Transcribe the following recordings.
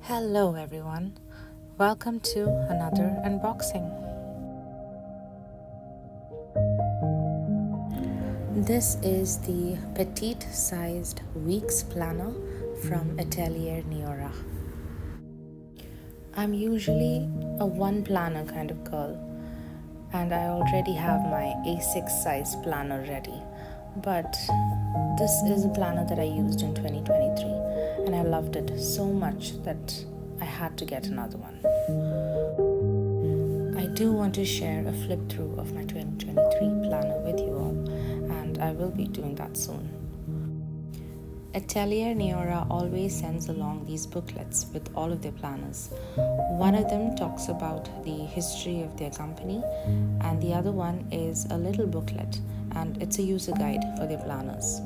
Hello everyone, welcome to another unboxing. This is the petite sized weeks planner from Atelier Neorah. I'm usually a one planner kind of girl, and I already have my A6 size planner ready, but this is a planner that I used in 2023 and I loved it so much that I had to get another one. I do want to share a flip through of my 2023 planner with you all, and I will be doing that soon. Atelier Neorah always sends along these booklets with all of their planners. One of them talks about the history of their company, and the other one is a little booklet, and it's a user guide for their planners.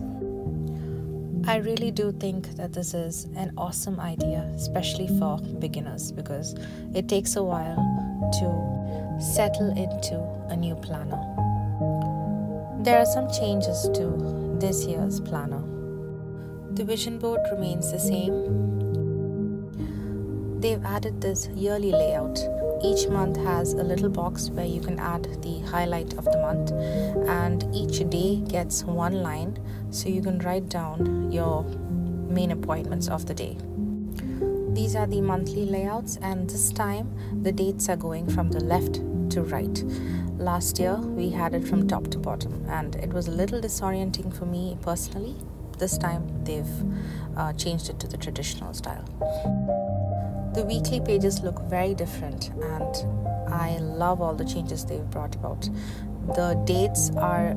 I really do think that this is an awesome idea, especially for beginners, because it takes a while to settle into a new planner. There are some changes to this year's planner. The vision board remains the same. They've added this yearly layout. Each month has a little box where you can add the highlight of the month, and each day gets one line so you can write down your main appointments of the day. These are the monthly layouts, and this time the dates are going from the left to right. Last year we had it from top to bottom, and it was a little disorienting for me personally. This time they've changed it to the traditional style. The weekly pages look very different, and I love all the changes they've brought about. The dates are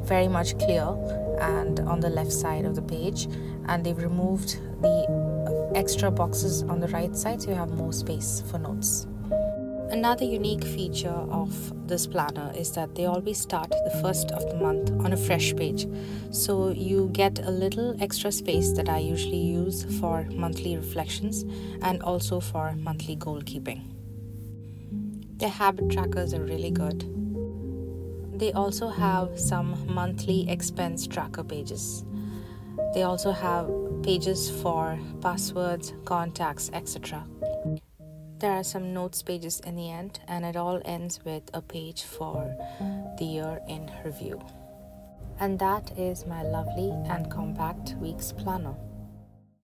very much clear and on the left side of the page, and they've removed the extra boxes on the right side so you have more space for notes. Another unique feature of this planner is that they always start the first of the month on a fresh page, so you get a little extra space that I usually use for monthly reflections and also for monthly goal keeping. Their habit trackers are really good. They also have some monthly expense tracker pages. They also have pages for passwords, contacts, etc. There are some notes pages in the end, and it all ends with a page for the year in review. And that is my lovely and compact week's planner.